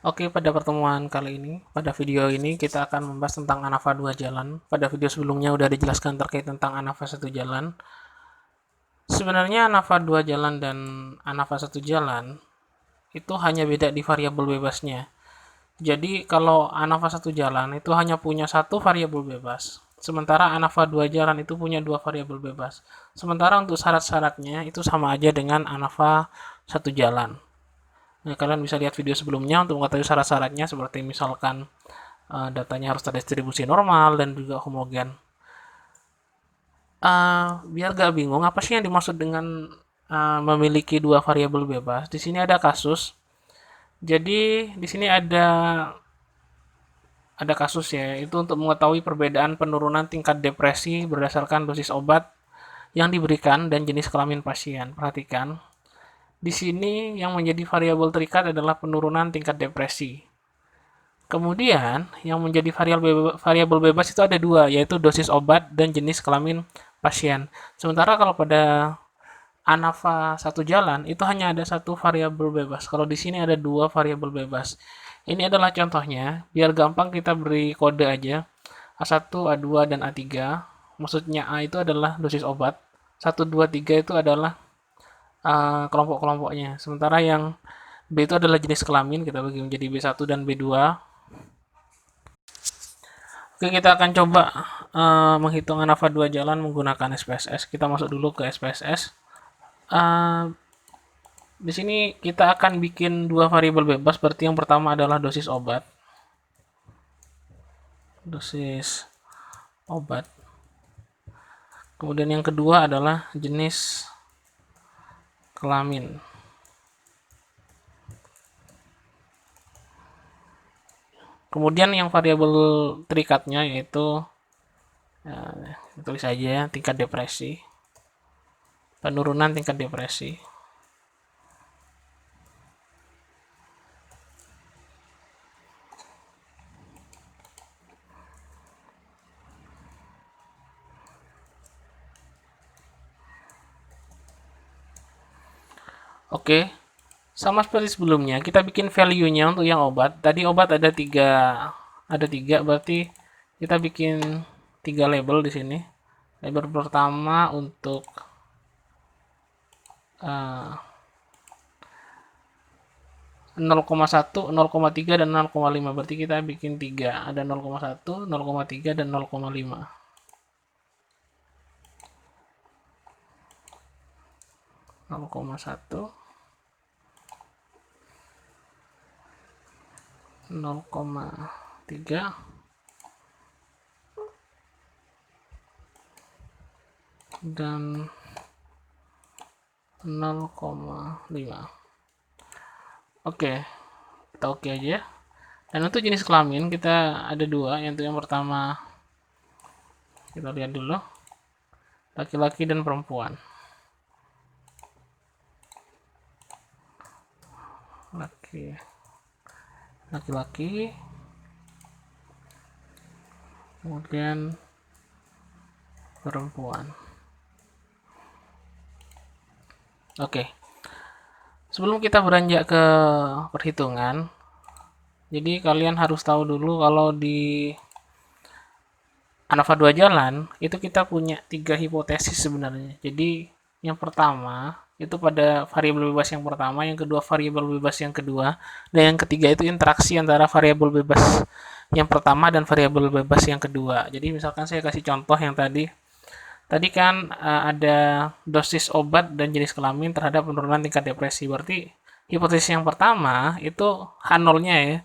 Oke, pada pertemuan kali ini, pada video ini kita akan membahas tentang ANAVA 2 jalan. Pada video sebelumnya udah dijelaskan terkait tentang ANAVA 1 jalan. Sebenarnya ANAVA 2 jalan dan ANAVA 1 jalan itu hanya beda di variabel bebasnya. Jadi kalau ANAVA 1 jalan itu hanya punya satu variabel bebas. Sementara ANAVA 2 jalan itu punya dua variabel bebas. Sementara untuk syarat-syaratnya itu sama aja dengan ANAVA 1 jalan. Nah, kalian bisa lihat video sebelumnya untuk mengetahui syarat-syaratnya seperti misalkan datanya harus terdistribusi normal dan juga homogen. Biar gak bingung, apa sih yang dimaksud dengan memiliki dua variabel bebas? Di sini ada kasus. Jadi di sini ada kasus ya, itu untuk mengetahui perbedaan penurunan tingkat depresi berdasarkan dosis obat yang diberikan dan jenis kelamin pasien. Perhatikan, di sini yang menjadi variabel terikat adalah penurunan tingkat depresi. Kemudian, yang menjadi variabel bebas itu ada dua, yaitu dosis obat dan jenis kelamin pasien. Sementara kalau pada ANAVA satu jalan, itu hanya ada satu variabel bebas. Kalau di sini ada dua variabel bebas. Ini adalah contohnya, biar gampang kita beri kode aja. A1, A2, dan A3. Maksudnya A itu adalah dosis obat. 1, 2, 3 itu adalah kelompok-kelompoknya. Sementara yang B itu adalah jenis kelamin, kita bagi menjadi B1 dan B2. Oke, kita akan coba menghitung ANAVA 2 jalan menggunakan SPSS. Kita masuk dulu ke SPSS. Di sini kita akan bikin dua variabel bebas. Berarti yang pertama adalah dosis obat. Dosis obat. Kemudian yang kedua adalah jenis kelamin. Kemudian yang variabel terikatnya yaitu tulis saja ya, tingkat depresi. Penurunan tingkat depresi. Oke, sama seperti sebelumnya, kita bikin value-nya untuk yang obat. Tadi obat ada tiga, berarti kita bikin tiga label di sini. Label pertama untuk 0,1, 0,3 dan 0,5. Berarti kita bikin 3. Ada 0,1, 0,3 dan 0,5. 0,1, 0,3 dan 0,5. Oke, kita oke aja. Dan untuk jenis kelamin kita ada dua, yaitu yang pertama kita lihat dulu, laki-laki dan perempuan. Laki-laki, kemudian perempuan. Oke. Sebelum kita beranjak ke perhitungan, jadi kalian harus tahu dulu kalau di ANAVA 2 jalan, itu kita punya 3 hipotesis sebenarnya. Jadi yang pertama, itu pada variabel bebas yang pertama, yang kedua variabel bebas yang kedua, dan yang ketiga itu interaksi antara variabel bebas yang pertama dan variabel bebas yang kedua. Jadi misalkan saya kasih contoh yang tadi. Tadi kan ada dosis obat dan jenis kelamin terhadap penurunan tingkat depresi. Berarti hipotesis yang pertama itu H0-nya ya.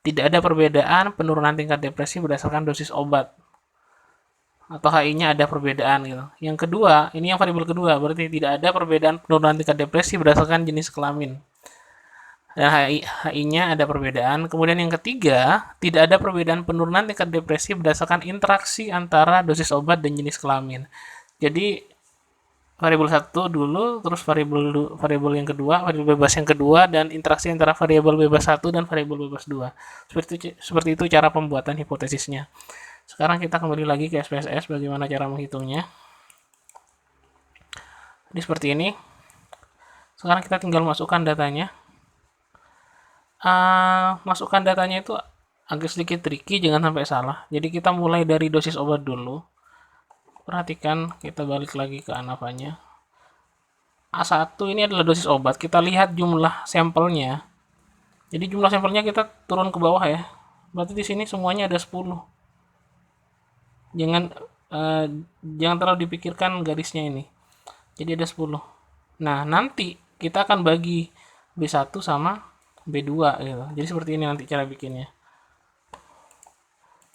Tidak ada perbedaan penurunan tingkat depresi berdasarkan dosis obat. Atau HI-nya ada perbedaan gitu. Yang kedua, ini yang variabel kedua, berarti tidak ada perbedaan penurunan tingkat depresi berdasarkan jenis kelamin. Dan HI-nya ada perbedaan. Kemudian yang ketiga, tidak ada perbedaan penurunan tingkat depresi berdasarkan interaksi antara dosis obat dan jenis kelamin. Jadi variabel satu dulu, terus variabel yang kedua, variabel bebas yang kedua, dan interaksi antara variabel bebas satu dan variabel bebas dua. Seperti itu cara pembuatan hipotesisnya. Sekarang kita kembali lagi ke SPSS, bagaimana cara menghitungnya. Jadi seperti ini. Sekarang kita tinggal masukkan datanya. masukkan datanya itu agak sedikit tricky, jangan sampai salah. Jadi kita mulai dari dosis obat dulu. Perhatikan, kita balik lagi ke ANAVA-nya. A1 ini adalah dosis obat. Kita lihat jumlah sampelnya. Jadi jumlah sampelnya kita turun ke bawah ya. Berarti di sini semuanya ada 10. Jangan jangan terlalu dipikirkan garisnya ini. Jadi ada 10. Nah, nanti kita akan bagi B1 sama B2 gitu. Jadi seperti ini nanti cara bikinnya.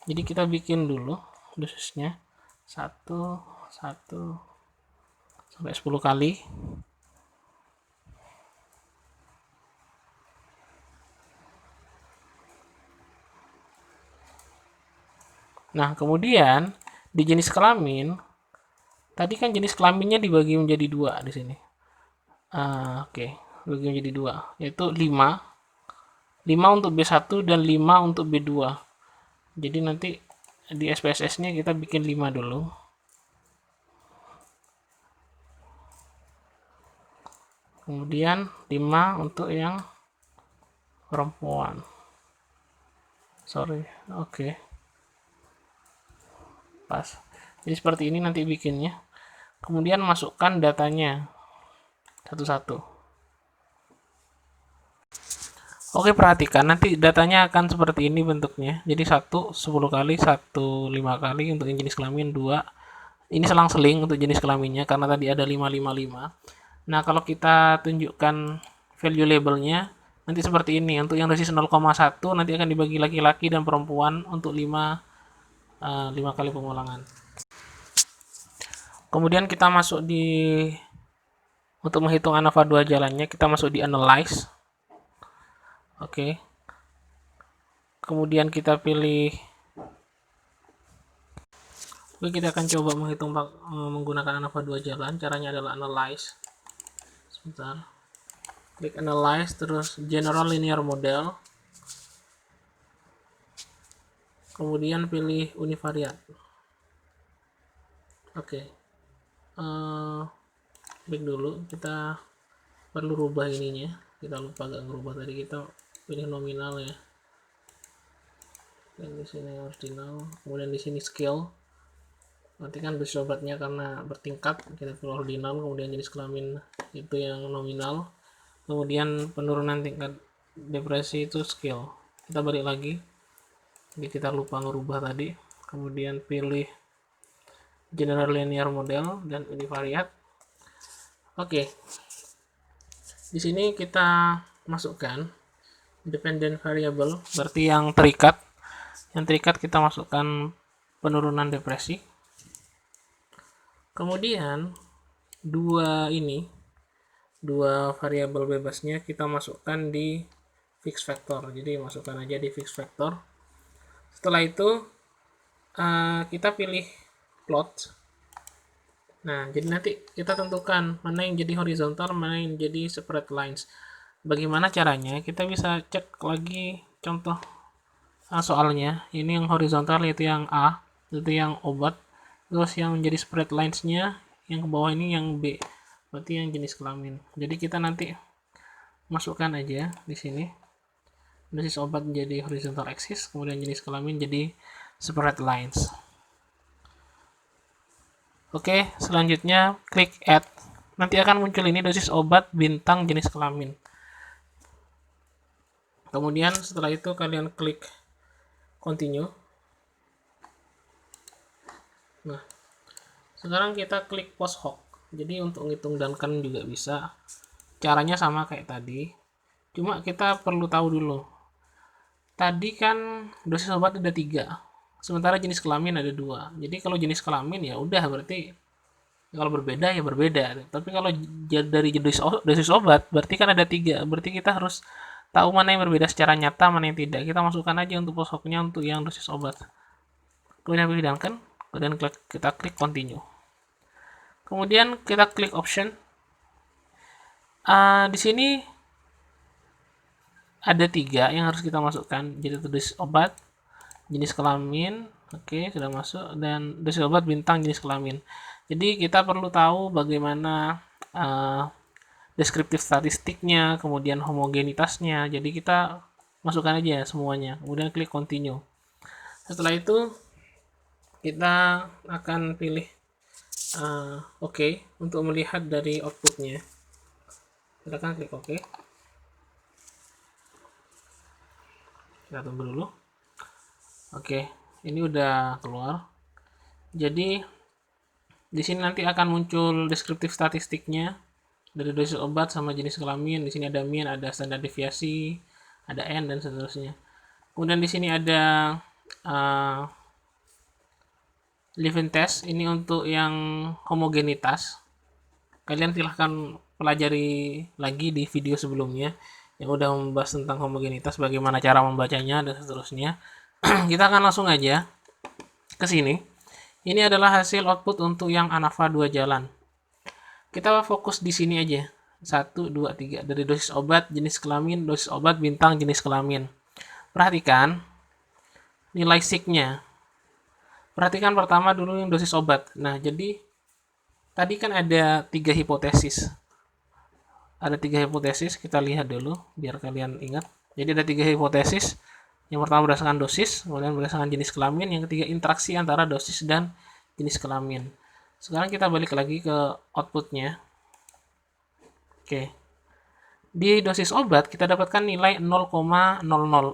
Jadi kita bikin dulu dosisnya 1 sampai 10 kali. Nah, kemudian di jenis kelamin, tadi kan jenis kelaminnya dibagi menjadi 2 di sini. Oke, bagi menjadi 2, yaitu 5 untuk B1 dan 5 untuk B2. Jadi nanti di SPSS-nya kita bikin 5 dulu. Kemudian 5 untuk yang perempuan. Sorry, oke. Pas. Jadi seperti ini nanti bikinnya. Kemudian masukkan datanya satu-satu. Oke, perhatikan nanti datanya akan seperti ini bentuknya. Jadi 1 10 kali, 1 5 kali untuk jenis kelamin, 2. Ini selang-seling untuk jenis kelaminnya karena tadi ada 5 5 5. Nah, kalau kita tunjukkan value labelnya nanti seperti ini. Untuk yang dosis 0,1 nanti akan dibagi laki-laki dan perempuan untuk 5 kali pengulangan. Kemudian kita masuk untuk menghitung ANAVA 2 jalannya, kita masuk di analyze. Oke. Kemudian kita pilih, kita akan coba menghitung menggunakan ANAVA 2 jalan. Caranya adalah analyze. Sebentar. Klik analyze, terus general linear model. Kemudian pilih univariate. Oke. Klik dulu, kita perlu rubah ininya. Kita lupa gak ngerubah tadi, kita pilih nominal ya. Dan di sini ordinal, kemudian di sini scale. Nanti kan dosis obatnya karena bertingkat, kita pilih ordinal, kemudian jenis kelamin itu yang nominal. Kemudian penurunan tingkat depresi itu scale. Kita balik lagi. Jadi kita lupa ngerubah tadi. Kemudian pilih general linear model dan univariate. Oke. Di sini kita masukkan dependent variable, berarti yang terikat. Yang terikat kita masukkan penurunan depresi. Kemudian dua variabel bebasnya kita masukkan di fix factor. Jadi masukkan aja di fix factor. Setelah itu kita pilih plot. Nah, jadi nanti kita tentukan mana yang jadi horizontal, mana yang jadi separate lines. Bagaimana caranya? Kita bisa cek lagi contoh soalnya. Ini yang horizontal yaitu yang A, itu yang obat. Terus yang menjadi separate lines-nya yang ke bawah ini yang B, berarti yang jenis kelamin. Jadi kita nanti masukkan aja di sini. Dosis obat menjadi horizontal axis, kemudian jenis kelamin jadi separate lines. Oke, selanjutnya klik add. Nanti akan muncul ini dosis obat bintang jenis kelamin. Kemudian setelah itu kalian klik continue. Nah, sekarang kita klik post hoc. Jadi untuk ngitung Duncan juga bisa. Caranya sama kayak tadi. Cuma kita perlu tahu dulu. Tadi kan dosis obat ada 3. Sementara jenis kelamin ada 2. Jadi kalau jenis kelamin ya udah berarti kalau berbeda ya berbeda. Tapi kalau dari dosis obat berarti kan ada 3. Berarti kita harus tahu mana yang berbeda secara nyata, mana yang tidak. Kita masukkan aja untuk post hoc-nya untuk yang dosis obat. Kemudian pilih Duncan, kemudian kita klik continue. Kemudian kita klik option. Di sini ada 3 yang harus kita masukkan. Jadi dosis obat, jenis kelamin, oke sudah masuk, dan dosis obat bintang jenis kelamin. Jadi kita perlu tahu bagaimana deskriptif statistiknya, kemudian homogenitasnya. Jadi kita masukkan aja semuanya, kemudian klik continue. Setelah itu kita akan pilih OK untuk melihat dari outputnya. Silakan klik OK. Kita tunggu dulu. Oke, ini udah keluar. Jadi di sini nanti akan muncul deskriptif statistiknya dari dosis obat sama jenis kelamin. Di sini ada mean, ada standar deviasi, ada N, dan seterusnya. Kemudian di sini ada Levin test, ini untuk yang homogenitas. Kalian silahkan pelajari lagi di video sebelumnya yang udah membahas tentang homogenitas, bagaimana cara membacanya dan seterusnya. Kita akan langsung aja ke sini. Ini adalah hasil output untuk yang ANAVA 2 jalan. Kita fokus di sini aja. 1, 2, 3. Dari dosis obat, jenis kelamin, dosis obat, bintang, jenis kelamin. Perhatikan nilai sig-nya. Perhatikan pertama dulu yang dosis obat. Nah, jadi tadi kan ada 3 hipotesis. Ada 3 hipotesis, kita lihat dulu biar kalian ingat. Jadi ada 3 hipotesis. Yang pertama berdasarkan dosis, kemudian berdasarkan jenis kelamin, yang ketiga interaksi antara dosis dan jenis kelamin. Sekarang kita balik lagi ke outputnya. Oke. Di dosis obat kita dapatkan nilai 0,00,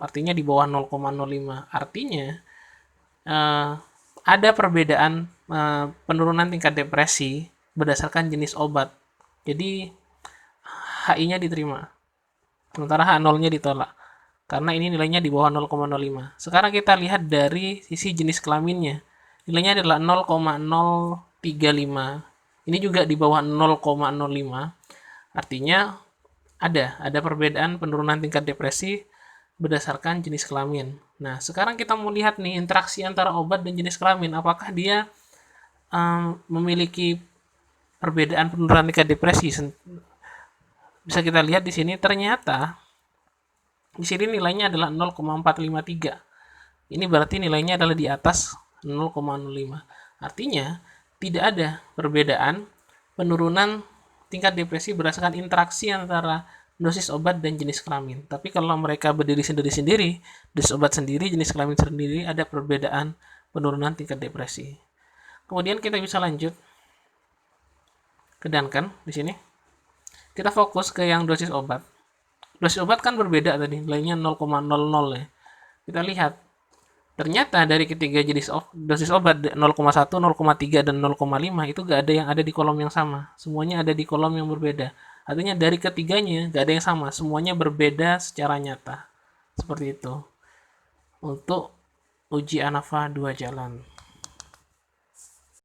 artinya di bawah 0,05. Artinya ada perbedaan penurunan tingkat depresi berdasarkan jenis obat. Jadi HI-nya diterima, sementara H0-nya ditolak. Karena ini nilainya di bawah 0,05. Sekarang kita lihat dari sisi jenis kelaminnya. Nilainya adalah 0,035. Ini juga di bawah 0,05. Artinya ada perbedaan penurunan tingkat depresi berdasarkan jenis kelamin. Nah, sekarang kita mau lihat nih interaksi antara obat dan jenis kelamin. Apakah dia memiliki perbedaan penurunan tingkat depresi? Bisa kita lihat di sini, ternyata di sini nilainya adalah 0,453. Ini berarti nilainya adalah di atas 0,05. Artinya tidak ada perbedaan penurunan tingkat depresi berdasarkan interaksi antara dosis obat dan jenis kelamin. Tapi kalau mereka berdiri sendiri-sendiri, dosis obat sendiri, jenis kelamin sendiri, ada perbedaan penurunan tingkat depresi. Kemudian kita bisa lanjut ke Duncan di sini. Kita fokus ke yang dosis obat. Dosis obat kan berbeda tadi, nilainya 0,00 ya. Kita lihat, ternyata dari ketiga jenis dosis obat 0,1, 0,3, dan 0,5 itu gak ada yang ada di kolom yang sama. Semuanya ada di kolom yang berbeda. Artinya dari ketiganya gak ada yang sama, semuanya berbeda secara nyata. Seperti itu. Untuk uji ANAVA 2 jalan.